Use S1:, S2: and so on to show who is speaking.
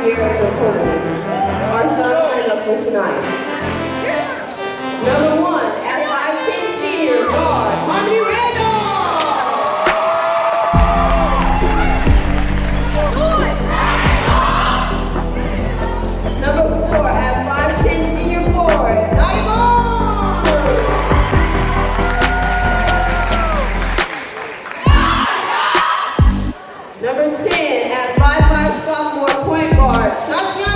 S1: here at the pool. Our starting lineup for tonight. Number 1, at 5'10" senior guard, Harmony Randolph. Number 4, at 5'10" senior forward, Number 10, at 5'5" sophomore point guard, Chuck Young.